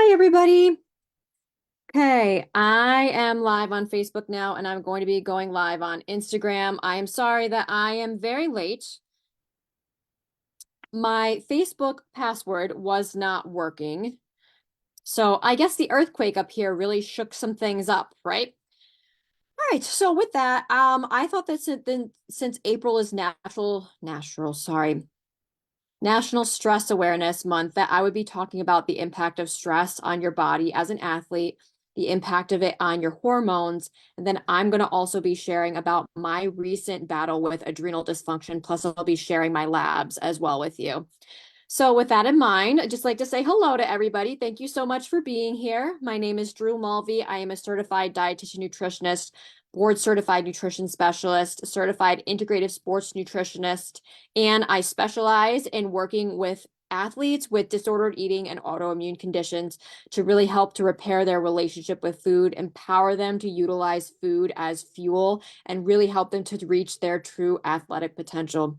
Hi, everybody. Okay, I am live on Facebook now, and I'm going to be going live on Instagram. I am sorry that I am very late. My Facebook password was not working. So I guess the earthquake up here really shook some things up, right? All right, so with that, I thought that since April is National Stress Awareness Month, that I would be talking about the impact of stress on your body as an athlete, the impact of it on your hormones, and then I'm going to also be sharing about my recent battle with adrenal dysfunction, plus I'll be sharing my labs as well with you. So with that in mind, I'd just like to say hello to everybody. Thank you so much for being here. My name is Drew Mulvey. I am a certified dietitian nutritionist, board certified nutrition specialist, certified integrative sports nutritionist, and I specialize in working with athletes with disordered eating and autoimmune conditions to really help to repair their relationship with food, empower them to utilize food as fuel, and really help them to reach their true athletic potential.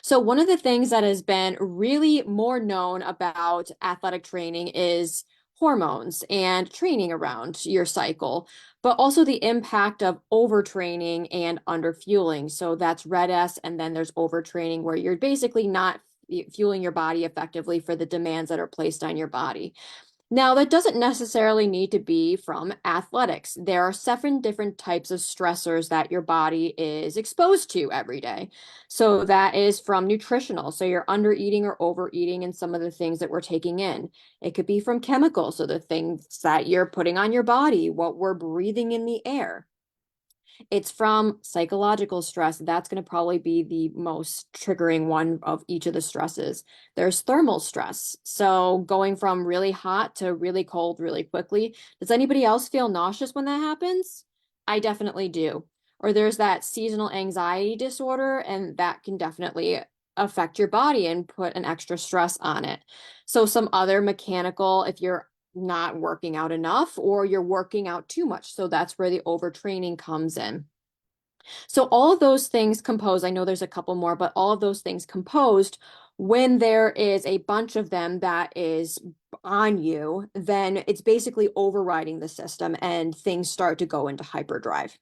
So one of the things that has been really more known about athletic training is hormones and training around your cycle, but also the impact of overtraining and underfueling. So that's red S, and then there's overtraining where you're basically not fueling your body effectively for the demands that are placed on your body. Now, that doesn't necessarily need to be from athletics. There are 7 different types of stressors that your body is exposed to every day. So that is from nutritional. So you're under eating or overeating and some of the things that we're taking in. It could be from chemicals. So the things that you're putting on your body, what we're breathing in the air. It's from psychological stress. That's going to probably be the most triggering one of each of the stresses. There's thermal stress. So going from really hot to really cold really quickly. Does anybody else feel nauseous when that happens? I definitely do. Or there's that seasonal anxiety disorder, and that can definitely affect your body and put an extra stress on it. So some other mechanical, if you're not working out enough or you're working out too much. So that's where the overtraining comes in. So all of those things composed, I know there's a couple more, but all of those things composed, when there is a bunch of them that is on you, then it's basically overriding the system and things start to go into hyperdrive.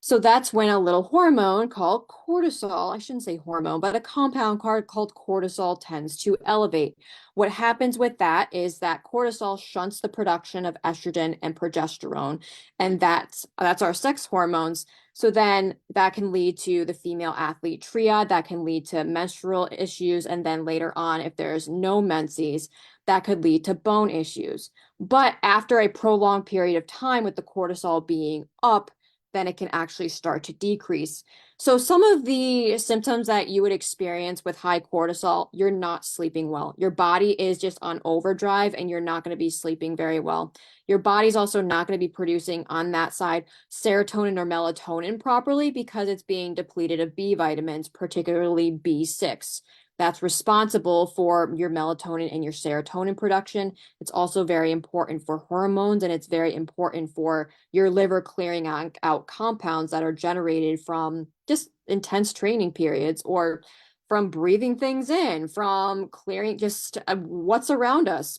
So that's when a little hormone called cortisol, I shouldn't say hormone, but a compound called cortisol tends to elevate. What happens with that is that cortisol shunts the production of estrogen and progesterone, and that's our sex hormones. So then that can lead to the female athlete triad, that can lead to menstrual issues, and then later on, if there's no menses, that could lead to bone issues. But after a prolonged period of time with the cortisol being up, then it can actually start to decrease. So some of the symptoms that you would experience with high cortisol, you're not sleeping well. Your body is just on overdrive and you're not going to be sleeping very well. Your body's also not going to be producing on that side serotonin or melatonin properly because it's being depleted of B vitamins, particularly B6. That's responsible for your melatonin and your serotonin production. It's also very important for hormones, and it's very important for your liver clearing out compounds that are generated from just intense training periods or from breathing things in, from clearing just what's around us.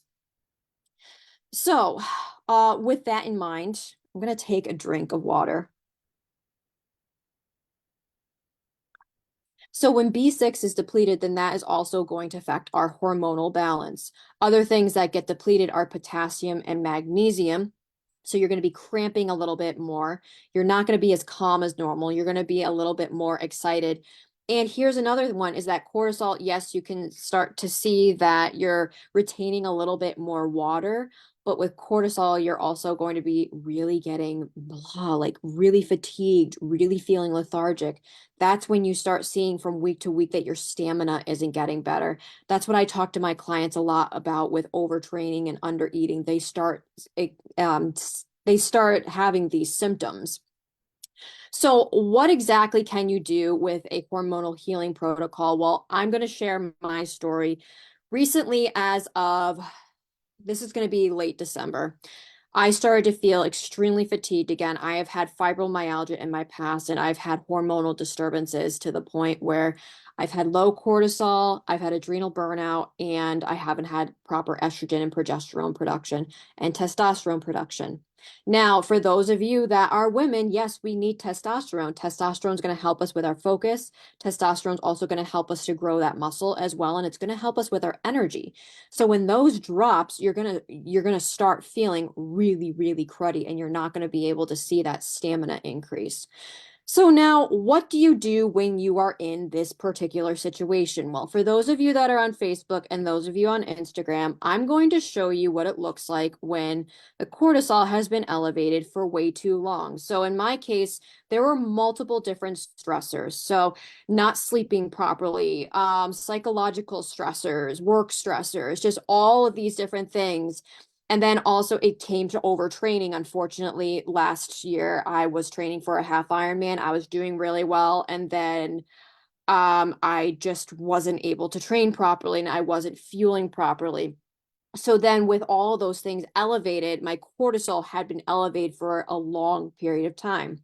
So, with that in mind, I'm going to take a drink of water. So when B6 is depleted, then that is also going to affect our hormonal balance. Other things that get depleted are potassium and magnesium. So you're going to be cramping a little bit more. You're not going to be as calm as normal. You're going to be a little bit more excited. And here's another one is that cortisol, yes, you can start to see that you're retaining a little bit more water, but with cortisol, you're also going to be really getting blah, like really fatigued, really feeling lethargic. That's when you start seeing from week to week that your stamina isn't getting better. That's what I talk to my clients a lot about with overtraining and undereating. Um, they start having these symptoms. So, what exactly can you do with a hormonal healing protocol? Well, I'm going to share my story. Recently, as of this is going to be late December. I started to feel extremely fatigued again. I have had fibromyalgia in my past, and I've had hormonal disturbances to the point where I've had low cortisol, I've had adrenal burnout, and I haven't had proper estrogen and progesterone production and testosterone production. Now, for those of you that are women, yes, we need testosterone. Testosterone is going to help us with our focus. Testosterone is also going to help us to grow that muscle as well, and it's going to help us with our energy. So when those drops, you're gonna start feeling really, really cruddy, and you're not going to be able to see that stamina increase. So now, what do you do when you are in this particular situation? Well, for those of you that are on Facebook and those of you on Instagram, I'm going to show you what it looks like when the cortisol has been elevated for way too long. So in my case, there were multiple different stressors. So not sleeping properly, psychological stressors, work stressors, just all of these different things. And then also it came to overtraining. Unfortunately, last year I was training for a half Ironman. I was doing really well. And then I just wasn't able to train properly and I wasn't fueling properly. So then with all those things elevated, my cortisol had been elevated for a long period of time.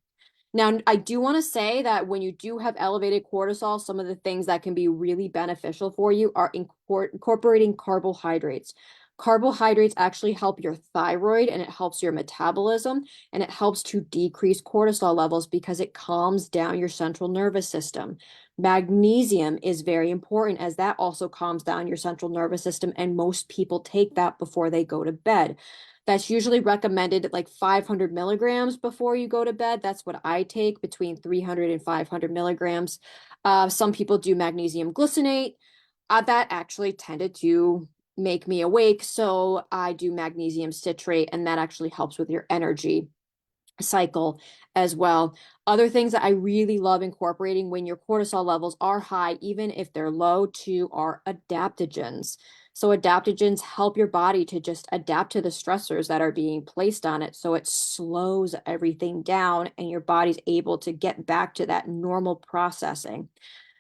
Now, I do want to say that when you do have elevated cortisol, some of the things that can be really beneficial for you are incorporating carbohydrates. Carbohydrates actually help your thyroid and it helps your metabolism and it helps to decrease cortisol levels because it calms down your central nervous system. Magnesium is very important as that also calms down your central nervous system, and most people take that before they go to bed. That's usually recommended at like 500 milligrams before you go to bed. That's what I take, between 300 and 500 milligrams. Some people do magnesium glycinate. That actually tended to make me awake. So I do magnesium citrate, and that actually helps with your energy cycle as well. Other things that I really love incorporating when your cortisol levels are high, even if they're low too, are adaptogens. So adaptogens help your body to just adapt to the stressors that are being placed on it. So it slows everything down and your body's able to get back to that normal processing.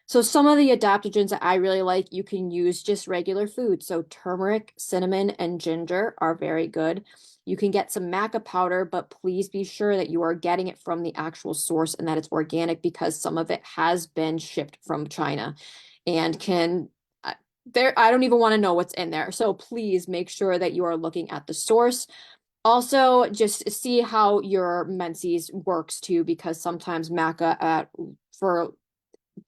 So some of the adaptogens that I really like, you can use just regular food. So turmeric, cinnamon, and ginger are very good. You can get some maca powder, but please be sure that you are getting it from the actual source and that it's organic, because some of it has been shipped from China and can there, I don't even want to know what's in there. So please make sure that you are looking at the source. Also, just see how your menses works too, because sometimes maca for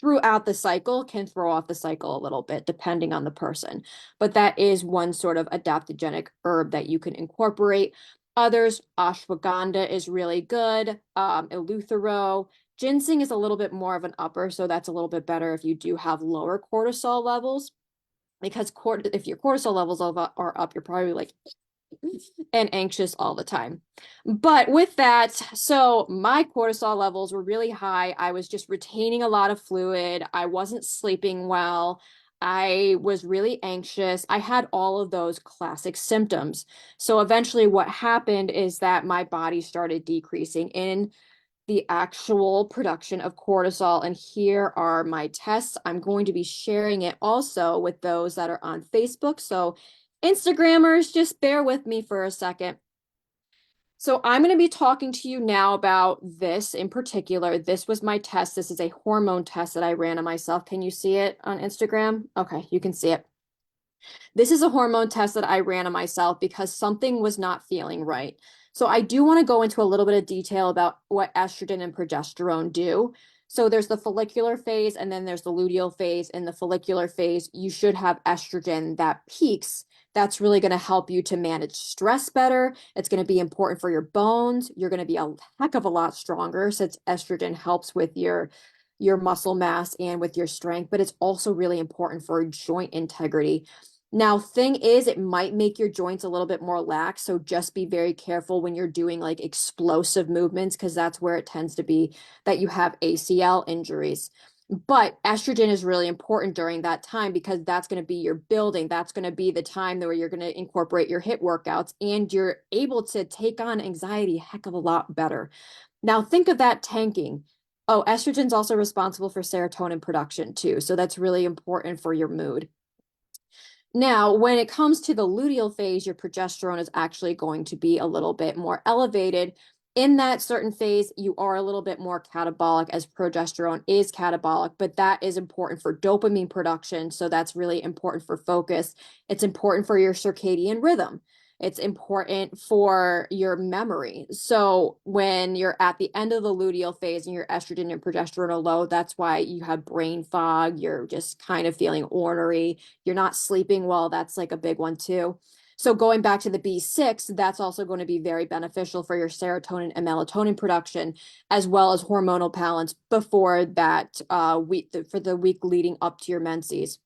throughout the cycle can throw off the cycle a little bit depending on the person. But that is one sort of adaptogenic herb that you can incorporate. Others, ashwagandha is really good. Eleuthero. Ginseng is a little bit more of an upper, so that's a little bit better if you do have lower cortisol levels. Because if your cortisol levels are up, you're probably like and anxious all the time. But with that, so my cortisol levels were really high. I was just retaining a lot of fluid. I wasn't sleeping well. I was really anxious. I had all of those classic symptoms. So eventually, what happened is that my body started decreasing in the actual production of cortisol. And here are my tests. I'm going to be sharing it also with those that are on Facebook. So Instagrammers, just bear with me for a second. So I'm going to be talking to you now about this in particular. This was my test. This is a hormone test that I ran on myself. Can you see it on Instagram? Okay, you can see it. This is a hormone test that I ran on myself because something was not feeling right. So I do want to go into a little bit of detail about what estrogen and progesterone do. So there's the follicular phase and then there's the luteal phase. In the follicular phase, you should have estrogen that peaks. That's really going to help you to manage stress better. It's going to be important for your bones. You're going to be a heck of a lot stronger since estrogen helps with your muscle mass and with your strength, but it's also really important for joint integrity. Now, thing is, it might make your joints a little bit more lax, so just be very careful when you're doing like explosive movements, because that's where it tends to be that you have ACL injuries. But estrogen is really important during that time because that's going to be your building. That's going to be the time where you're going to incorporate your HIIT workouts and you're able to take on anxiety a heck of a lot better. Now, think of that tanking. Oh, estrogen's also responsible for serotonin production too, so that's really important for your mood. Now, when it comes to the luteal phase, your progesterone is actually going to be a little bit more elevated. In that certain phase, you are a little bit more catabolic, as progesterone is catabolic, but that is important for dopamine production. So that's really important for focus. It's important for your circadian rhythm. It's important for your memory. So when you're at the end of the luteal phase and your estrogen and progesterone are low, that's why you have brain fog. You're just kind of feeling ornery. You're not sleeping well. That's like a big one too. So going back to the B6, that's also going to be very beneficial for your serotonin and melatonin production, as well as hormonal balance before that week, for the week leading up to your menses.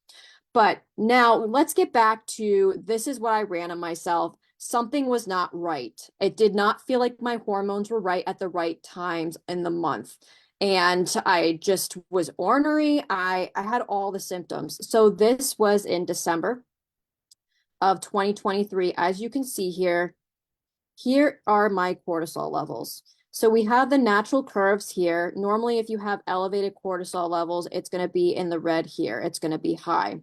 But now let's get back to, this is what I ran on myself. Something was not right. It did not feel like my hormones were right at the right times in the month. And I just was ornery. I had all the symptoms. So this was in December of 2023. As you can see here, here are my cortisol levels. So we have the natural curves here. Normally, if you have elevated cortisol levels, it's going to be in the red here. It's going to be high.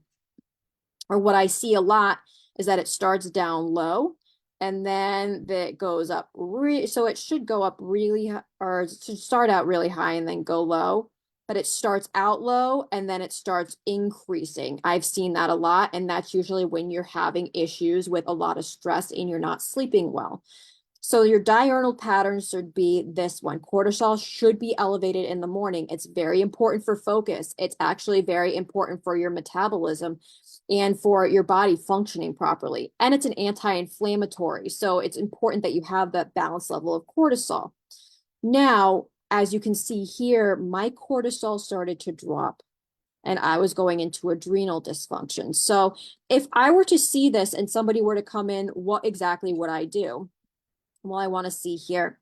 Or what I see a lot is that it starts down low and then it goes up. So it should go up really, or it should start out really high and then go low, but it starts out low and then it starts increasing. I've seen that a lot, and that's usually when you're having issues with a lot of stress and you're not sleeping well. So your diurnal pattern should be this one. Cortisol should be elevated in the morning. It's very important for focus. It's actually very important for your metabolism and for your body functioning properly. And it's an anti-inflammatory. So it's important that you have that balanced level of cortisol. Now, as you can see here, my cortisol started to drop and I was going into adrenal dysfunction. So if I were to see this and somebody were to come in, what exactly would I do? Well, I want to see here.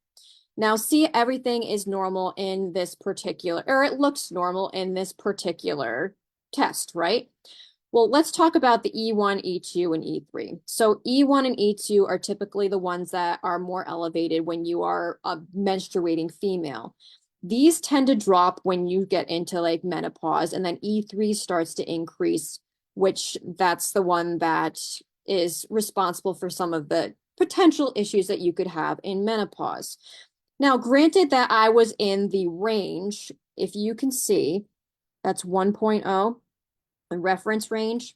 Now, see, everything is normal in this particular, or it looks normal in this particular test, right? Well, let's talk about the E1, E2, and E3. So E1 and E2 are typically the ones that are more elevated when you are a menstruating female. These tend to drop when you get into like menopause, and then E3 starts to increase, which that's the one that is responsible for some of the potential issues that you could have in menopause. Now, granted that I was in the range, if you can see, that's 1.0, the reference range.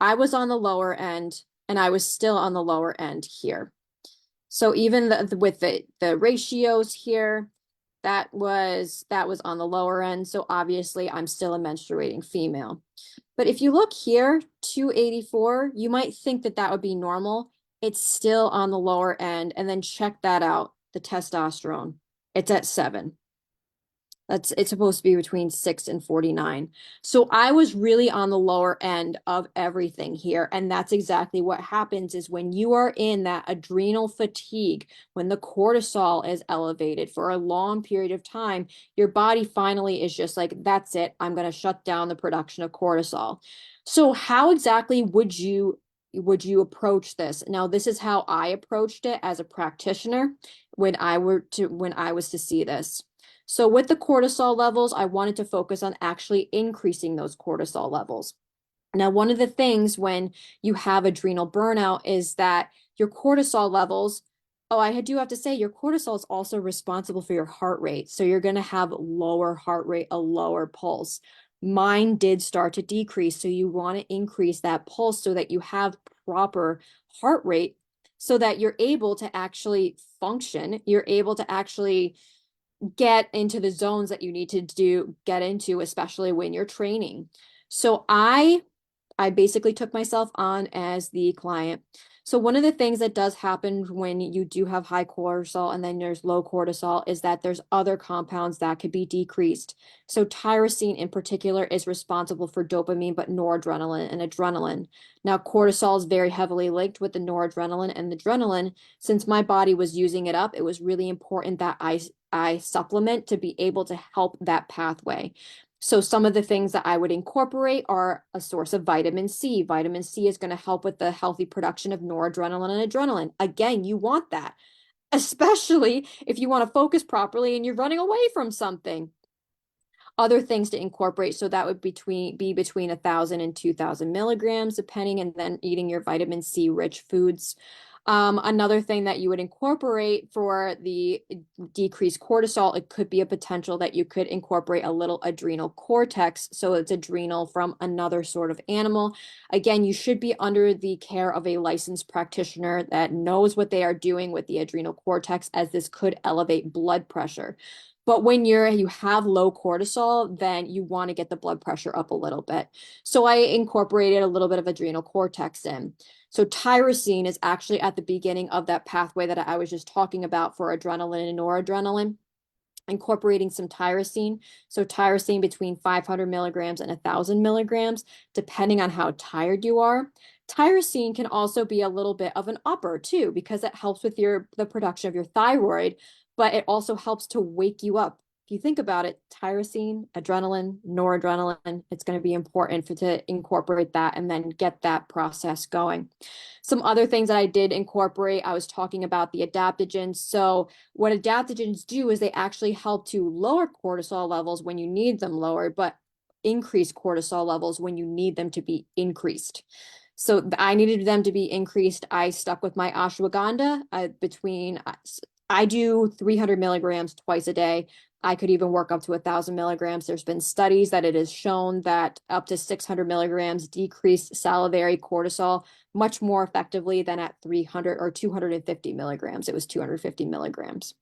I was on the lower end, and I was still on the lower end here. So even with the ratios here, that was on the lower end. So obviously I'm still a menstruating female. But if you look here, 284, you might think that that would be normal. It's still on the lower end. And then check that out, the testosterone. It's at 7. It's supposed to be between 6 and 49. So I was really on the lower end of everything here. And that's exactly what happens is when you are in that adrenal fatigue, when the cortisol is elevated for a long period of time, your body finally is just like, that's it. I'm going to shut down the production of cortisol. So how exactly would you approach this? Now, this is how I approached it as a practitioner when I was to see this. So with the cortisol levels, I wanted to focus on actually increasing those cortisol levels. Now, one of the things when you have adrenal burnout is that your cortisol levels, I do have to say, your cortisol is also responsible for your heart rate. So you're going to have lower heart rate, a lower pulse. Mine did start to decrease. So you want to increase that pulse so that you have proper heart rate so that you're able to actually function. You're able to actually get into the zones that you need to get into, especially when you're training. So I basically took myself on as the client. So one of the things that does happen when you do have high cortisol and then there's low cortisol is that there's other compounds that could be decreased. So tyrosine in particular is responsible for dopamine, but noradrenaline and adrenaline. Now, cortisol is very heavily linked with the noradrenaline and the adrenaline. Since my body was using it up, it was really important that I supplement to be able to help that pathway. So some of the things that I would incorporate are a source of vitamin C. Vitamin C is going to help with the healthy production of noradrenaline and adrenaline. Again, you want that, especially if you want to focus properly and you're running away from something. Other things to incorporate, so that would be between 1,000 and 2,000 milligrams, depending, and then eating your vitamin C rich foods. Another thing that you would incorporate for the decreased cortisol, it could be a potential that you could incorporate a little adrenal cortex. So it's adrenal from another sort of animal. Again, you should be under the care of a licensed practitioner that knows what they are doing with the adrenal cortex, as this could elevate blood pressure. But when you have low cortisol, then you want to get the blood pressure up a little bit. So I incorporated a little bit of adrenal cortex in. So tyrosine is actually at the beginning of that pathway that I was just talking about for adrenaline and noradrenaline, incorporating some tyrosine. So tyrosine between 500 milligrams and 1,000 milligrams, depending on how tired you are. Tyrosine can also be a little bit of an upper too, because it helps with the production of your thyroid, but it also helps to wake you up. If you think about it, tyrosine, adrenaline, noradrenaline, it's going to be important to incorporate that and then get that process going. Some other things that I did incorporate, I was talking about the adaptogens. So what adaptogens do is they actually help to lower cortisol levels when you need them lowered, but increase cortisol levels when you need them to be increased. So I needed them to be increased. I stuck with my ashwagandha I do 300 milligrams twice a day. I could even work up to 1,000 milligrams. There's been studies that it is shown that up to 600 milligrams decrease salivary cortisol much more effectively than at 300 or 250 milligrams. It was 250 milligrams.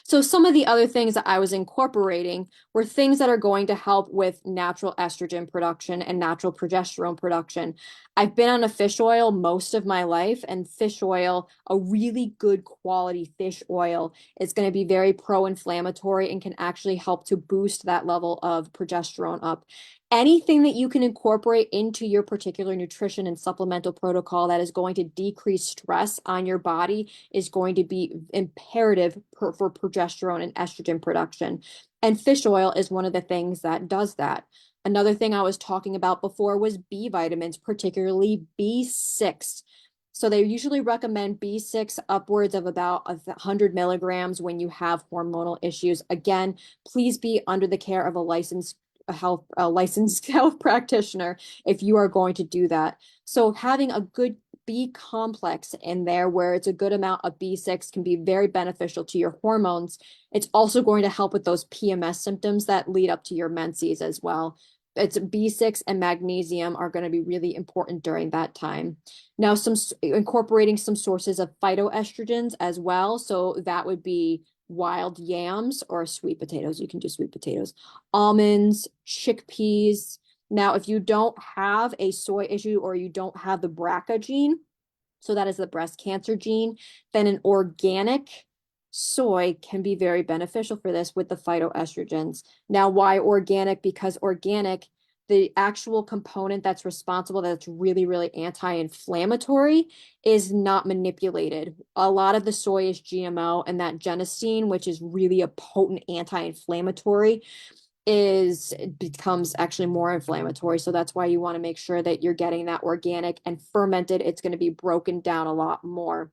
So some of the other things that I was incorporating were things that are going to help with natural estrogen production and natural progesterone production. I've been on a fish oil most of my life, and fish oil, a really good quality fish oil, is going to be very pro-inflammatory and can actually help to boost that level of progesterone up. Anything that you can incorporate into your particular nutrition and supplemental protocol that is going to decrease stress on your body is going to be imperative for progesterone and estrogen production. And fish oil is one of the things that does that. Another thing I was talking about before was B vitamins, particularly B6. So they usually recommend B6 upwards of about 100 milligrams when you have hormonal issues. Again, please be under the care of a licensed health practitioner if you are going to do that. So having a good B complex in there where it's a good amount of B6 can be very beneficial to your hormones. It's also going to help with those PMS symptoms that lead up to your menses as well. It's B6 and magnesium are going to be really important during that time. Now, incorporating some sources of phytoestrogens as well. So that would be wild yams or sweet potatoes. You can do sweet potatoes, almonds, chickpeas. Now, if you don't have a soy issue or you don't have the BRCA gene, so that is the breast cancer gene, then an organic soy can be very beneficial for this with the phytoestrogens. Now, why organic? Because organic, the actual component that's responsible, that's really, really anti-inflammatory, is not manipulated. A lot of the soy is GMO, and that genistein, which is really a potent anti-inflammatory, becomes actually more inflammatory. So that's why you want to make sure that you're getting that organic and fermented. It's going to be broken down a lot more.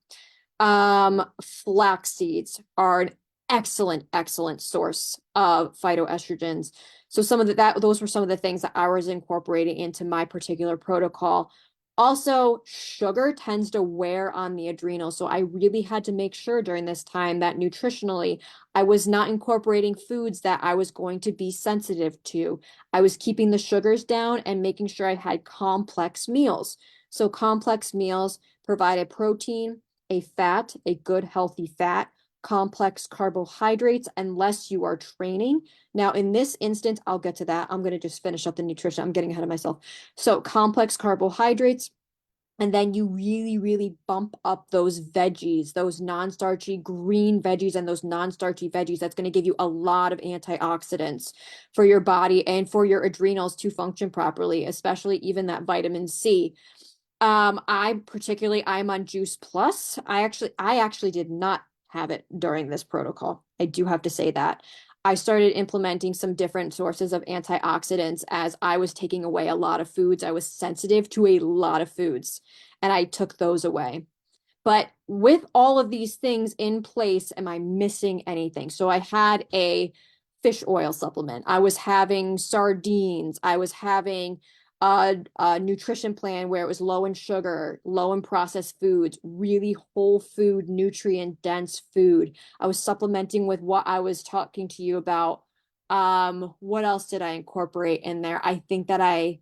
Flax seeds are an excellent source of phytoestrogens. So those were some of the things that I was incorporating into my particular protocol. Also, sugar tends to wear on the adrenals. So I really had to make sure during this time that nutritionally, I was not incorporating foods that I was going to be sensitive to. I was keeping the sugars down and making sure I had complex meals. So complex meals provide a protein, a fat, a good healthy fat, complex carbohydrates, unless you are training. Now, in this instance, I'll get to that. I'm going to just finish up the nutrition. I'm getting ahead of myself. So complex carbohydrates, and then you really, really bump up those veggies, those non-starchy green veggies and those non-starchy veggies. That's going to give you a lot of antioxidants for your body and for your adrenals to function properly, especially even that vitamin C. I'm on Juice Plus. I actually did not have it during this protocol. I do have to say that. I started implementing some different sources of antioxidants as I was taking away a lot of foods. I was sensitive to a lot of foods, and I took those away. But with all of these things in place, am I missing anything? So I had a fish oil supplement. I was having sardines. I was having a nutrition plan where it was low in sugar, low in processed foods, really whole food, nutrient dense food. I was supplementing with what I was talking to you about. What else did I incorporate in there? I think that I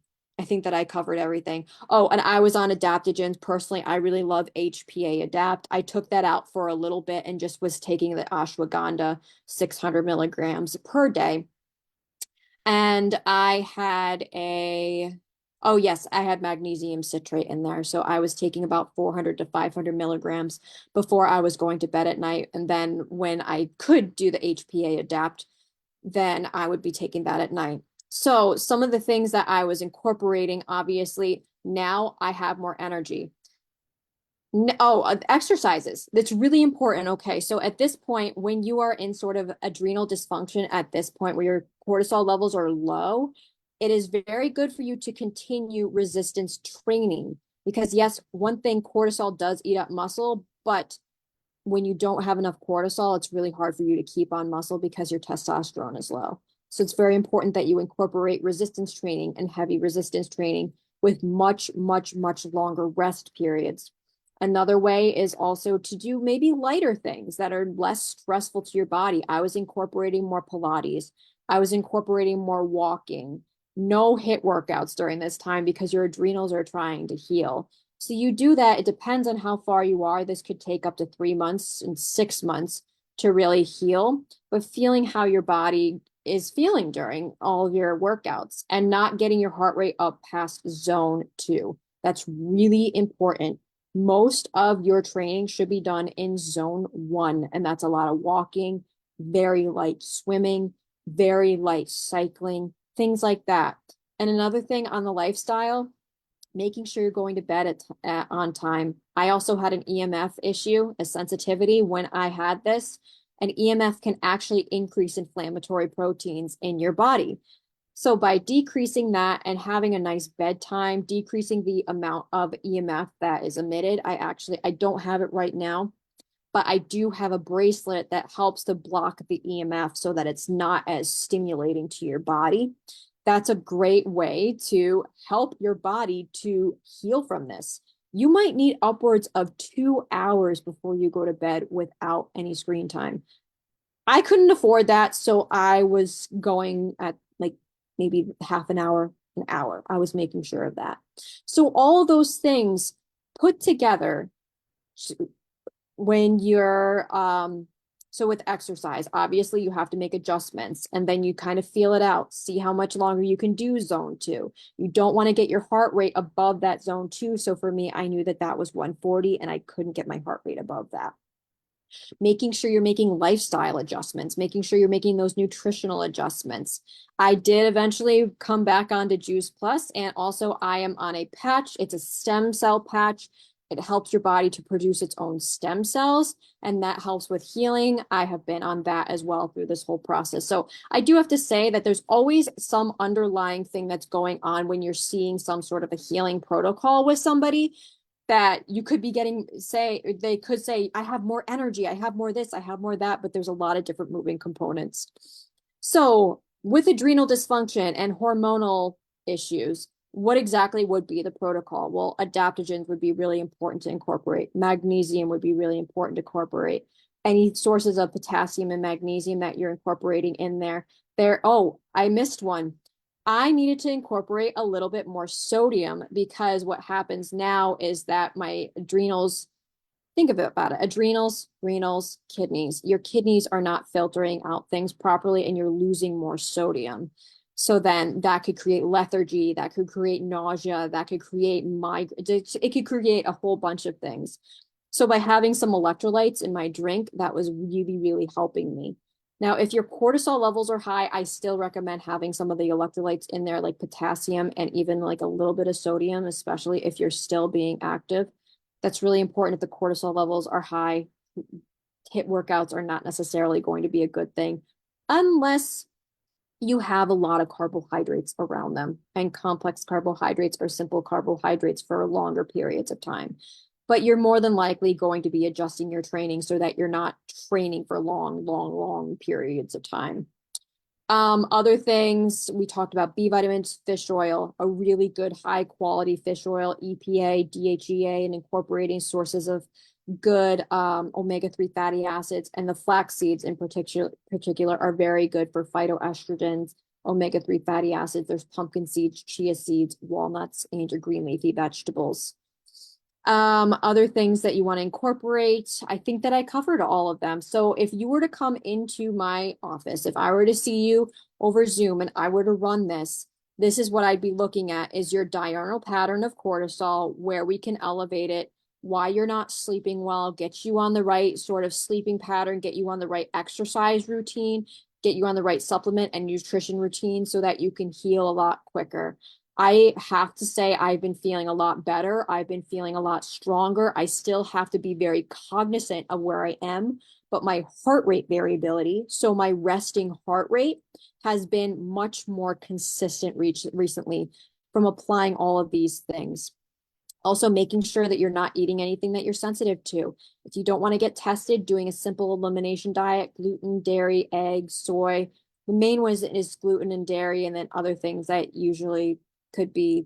covered everything. Oh, and I was on adaptogens. Personally, I really love HPA Adapt. I took that out for a little bit and just was taking the ashwagandha 600 milligrams per day. And oh yes, I had magnesium citrate in there. So I was taking about 400 to 500 milligrams before I was going to bed at night. And then when I could do the HPA Adapt, then I would be taking that at night. So some of the things that I was incorporating, obviously, now I have more energy. Exercises. That's really important. Okay. So at this point, when you are in sort of adrenal dysfunction at this point where your cortisol levels are low, it is very good for you to continue resistance training because yes, one thing cortisol does eat up muscle, but when you don't have enough cortisol, it's really hard for you to keep on muscle because your testosterone is low. So it's very important that you incorporate resistance training and heavy resistance training with much, much, much longer rest periods. Another way is also to do maybe lighter things that are less stressful to your body. I was incorporating more Pilates. I was incorporating more walking. No HIIT workouts during this time because your adrenals are trying to heal. So you do that. It depends on how far you are. This could take up to 3 months and 6 months to really heal, but feeling how your body is feeling during all of your workouts and not getting your heart rate up past zone 2. That's really important. Most of your training should be done in zone 1, and that's a lot of walking, very light swimming, very light cycling, things like that. And another thing on the lifestyle, making sure you're going to bed on time. I also had an EMF issue, a sensitivity when I had this. And EMF can actually increase inflammatory proteins in your body. So by decreasing that and having a nice bedtime, decreasing the amount of EMF that is emitted, I don't have it right now, but I do have a bracelet that helps to block the EMF so that it's not as stimulating to your body. That's a great way to help your body to heal from this. You might need upwards of 2 hours before you go to bed without any screen time. I couldn't afford that, so I was going at like maybe half an hour, an hour. I was making sure of that. So all of those things put together when you're so with exercise, obviously you have to make adjustments and then you kind of feel it out, see how much longer you can do zone 2. You don't want to get your heart rate above that zone 2. So for me, I knew that that was 140 and I couldn't get my heart rate above that. Making sure you're making lifestyle adjustments, making sure you're making those nutritional adjustments. I did eventually come back onto Juice Plus, and also I am on a patch. It's a stem cell patch. It helps your body to produce its own stem cells, and that helps with healing. I have been on that as well through this whole process. So I do have to say that there's always some underlying thing that's going on when you're seeing some sort of a healing protocol with somebody that you could be getting, they could say, I have more energy, I have more this, I have more that, but there's a lot of different moving components. So with adrenal dysfunction and hormonal issues, what exactly would be the protocol? Well, adaptogens would be really important to incorporate. Magnesium would be really important to incorporate. Any sources of potassium and magnesium that you're incorporating in there. Oh, I missed one. I needed to incorporate a little bit more sodium because what happens now is that my adrenals, think of it about it, adrenals, renals, kidneys. Your kidneys are not filtering out things properly and you're losing more sodium. So then that could create lethargy, that could create nausea, that could create it could create a whole bunch of things. So by having some electrolytes in my drink, that was really, really helping me. Now, if your cortisol levels are high, I still recommend having some of the electrolytes in there, like potassium and even like a little bit of sodium, especially if you're still being active. That's really important if the cortisol levels are high. HIIT workouts are not necessarily going to be a good thing unless you have a lot of carbohydrates around them, and complex carbohydrates or simple carbohydrates for longer periods of time. But you're more than likely going to be adjusting your training so that you're not training for long, long, long periods of time. Other things we talked about: B vitamins, fish oil, a really good high quality fish oil, EPA, DHEA, and incorporating sources of good omega-3 fatty acids, and the flax seeds in particular are very good for phytoestrogens, omega-3 fatty acids. There's pumpkin seeds, chia seeds, walnuts, and your green leafy vegetables. Other things that you want to incorporate, I think that I covered all of them. So if you were to come into my office, if I were to see you over Zoom and I were to run this is what I'd be looking at: is your diurnal pattern of cortisol, where we can elevate it, why you're not sleeping well, get you on the right sort of sleeping pattern, get you on the right exercise routine, get you on the right supplement and nutrition routine so that you can heal a lot quicker. I have to say I've been feeling a lot better. I've been feeling a lot stronger. I still have to be very cognizant of where I am, but my heart rate variability, so my resting heart rate, has been much more consistent recently from applying all of these things. Also, making sure that you're not eating anything that you're sensitive to. If you don't want to get tested, doing a simple elimination diet: gluten, dairy, eggs, soy. The main one is gluten and dairy, and then other things that usually could be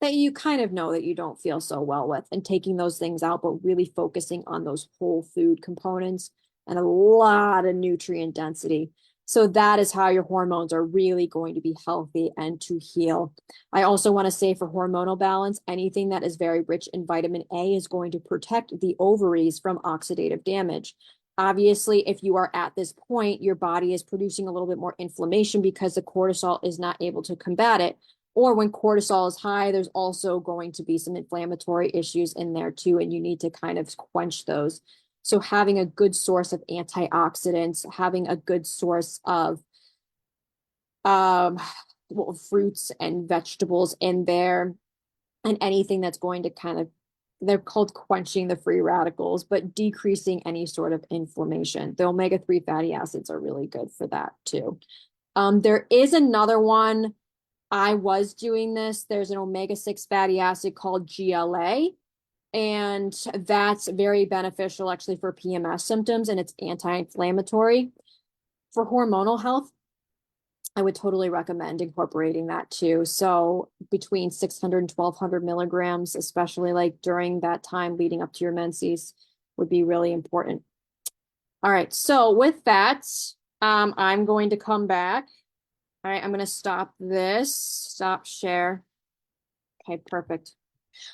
that you kind of know that you don't feel so well with, and taking those things out, but really focusing on those whole food components and a lot of nutrient density. So that is how your hormones are really going to be healthy and to heal. I also want to say, for hormonal balance, anything that is very rich in vitamin A is going to protect the ovaries from oxidative damage. Obviously, if you are at this point, your body is producing a little bit more inflammation because the cortisol is not able to combat it. Or when cortisol is high, there's also going to be some inflammatory issues in there too, and you need to kind of quench those. So having a good source of antioxidants, having a good source of fruits and vegetables in there, and anything that's going to kind of, they're called quenching the free radicals, but decreasing any sort of inflammation. The omega-3 fatty acids are really good for that too. There is another one. I was doing this. There's an omega-6 fatty acid called GLA, and that's very beneficial actually for PMS symptoms, and it's anti-inflammatory. For hormonal health, I would totally recommend incorporating that too. So between 600 and 1200 milligrams, especially like during that time leading up to your menses, would be really important. All right, so with that, I'm going to come back. All right, I'm going to stop this, stop share. Okay, perfect.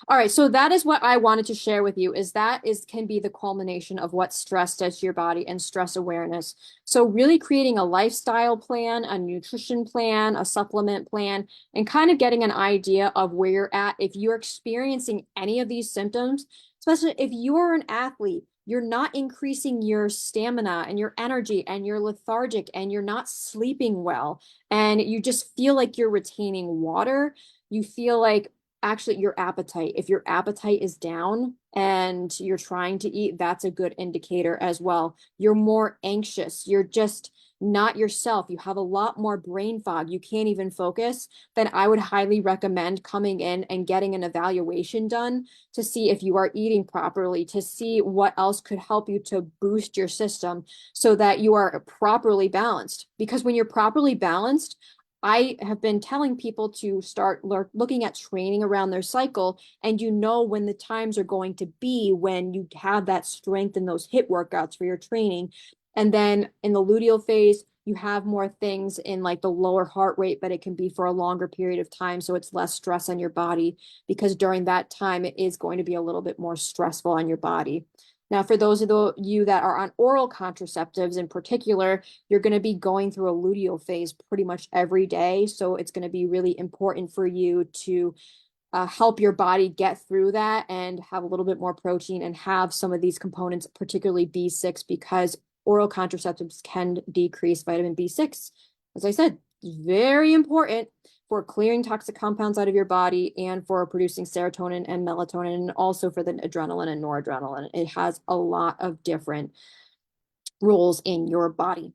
All right, so that is what I wanted to share with you, is that can be the culmination of what stress does to your body and stress awareness. So really creating a lifestyle plan, a nutrition plan, a supplement plan, and kind of getting an idea of where you're at. If you're experiencing any of these symptoms, especially if you're an athlete, you're not increasing your stamina and your energy, and you're lethargic, and you're not sleeping well, and you just feel like you're retaining water, you feel like actually your appetite, if your appetite is down and you're trying to eat, that's a good indicator as well. You're more anxious, you're just not yourself, you have a lot more brain fog, you can't even focus, then I would highly recommend coming in and getting an evaluation done to see if you are eating properly, to see what else could help you to boost your system so that you are properly balanced. Because when you're properly balanced, I have been telling people to start looking at training around their cycle, and you know when the times are going to be when you have that strength in those HIIT workouts for your training. And then in the luteal phase, you have more things in like the lower heart rate, but it can be for a longer period of time. So it's less stress on your body, because during that time, it is going to be a little bit more stressful on your body. Now, for those of you that are on oral contraceptives in particular, you're going to be going through a luteal phase pretty much every day. So it's going to be really important for you to help your body get through that and have a little bit more protein and have some of these components, particularly B6, because oral contraceptives can decrease vitamin B6. As I said, very important for clearing toxic compounds out of your body and for producing serotonin and melatonin, and also for the adrenaline and noradrenaline. It has a lot of different roles in your body.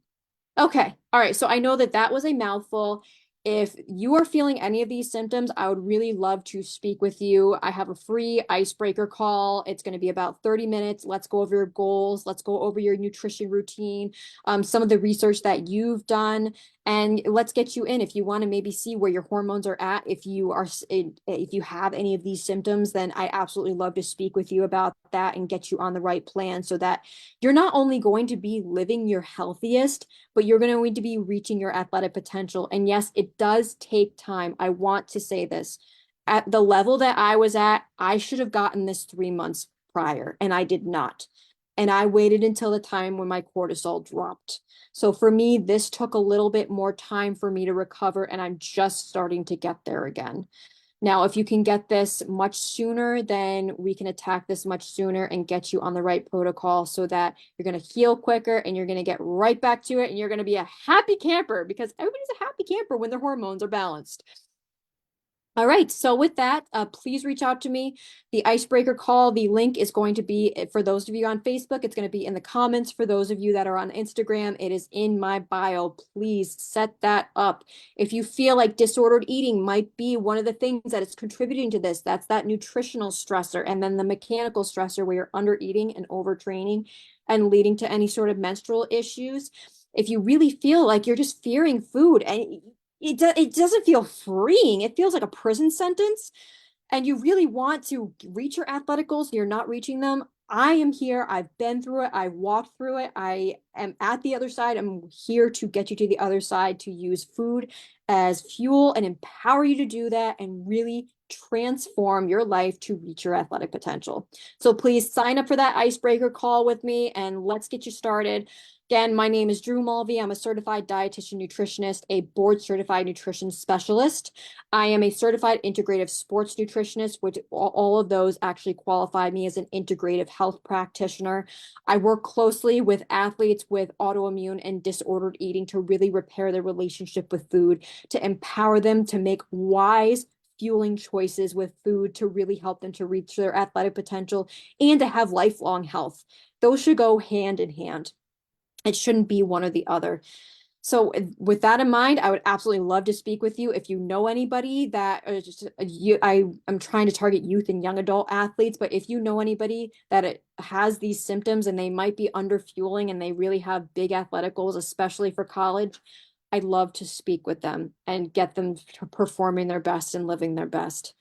Okay. All right. So I know that that was a mouthful. If you are feeling any of these symptoms, I would really love to speak with you. I have a free icebreaker call. It's going to be about 30 minutes. Let's go over your goals. Let's go over your nutrition routine, some of the research that you've done, and let's get you in if you want to maybe see where your hormones are at. If you have any of these symptoms, then I absolutely love to speak with you about that and get you on the right plan so that you're not only going to be living your healthiest, but you're going to be reaching your athletic potential. And yes, it does take time. I want to say this. At the level that I was at, I should have gotten this 3 months prior, and I did not. And I waited until the time when my cortisol dropped. So for me, this took a little bit more time for me to recover, and I'm just starting to get there again. Now, if you can get this much sooner, then we can attack this much sooner and get you on the right protocol so that you're going to heal quicker and you're going to get right back to it and you're going to be a happy camper because everybody's a happy camper when their hormones are balanced. All right. So with that, please reach out to me. The icebreaker call, the link is going to be for those of you on Facebook. It's going to be in the comments. For those of you that are on Instagram, it is in my bio. Please set that up. If you feel like disordered eating might be one of the things that is contributing to this, that's that nutritional stressor, and then the mechanical stressor where you're under eating and overtraining and leading to any sort of menstrual issues. If you really feel like you're just fearing food and it doesn't feel freeing. It feels like a prison sentence. And you really want to reach your athletic goals, you're not reaching them. I am here. I've been through it. I've walked through it. I am at the other side. I'm here to get you to the other side, to use food as fuel and empower you to do that and really transform your life to reach your athletic potential. So please sign up for that icebreaker call with me and let's get you started. Again, my name is Drew Mulvey. I'm a certified dietitian nutritionist, a board certified nutrition specialist. I am a certified integrative sports nutritionist, which all of those actually qualify me as an integrative health practitioner. I work closely with athletes with autoimmune and disordered eating to really repair their relationship with food, to empower them to make wise fueling choices with food to really help them to reach their athletic potential and to have lifelong health. Those should go hand in hand. It shouldn't be one or the other. So with that in mind, I would absolutely love to speak with you. If you know anybody that I'm trying to target youth and young adult athletes, but if you know anybody that has these symptoms and they might be under fueling and they really have big athletic goals, especially for college, I'd love to speak with them and get them performing their best and living their best.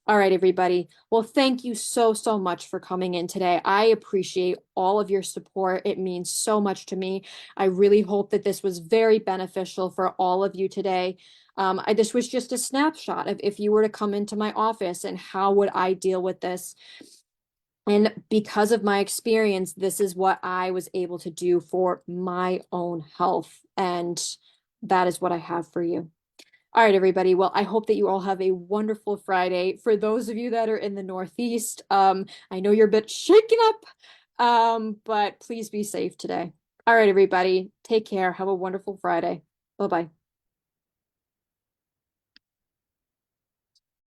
All right, everybody. Well, thank you so, so much for coming in today. I appreciate all of your support. It means so much to me. I really hope that this was very beneficial for all of you today. This was just a snapshot of if you were to come into my office and how would I deal with this. And because of my experience, this is what I was able to do for my own health. And that is what I have for you. All right, everybody. Well, I hope that you all have a wonderful Friday. For those of you that are in the Northeast, I know you're a bit shaken up, but please be safe today. All right, everybody. Take care. Have a wonderful Friday. Bye-bye.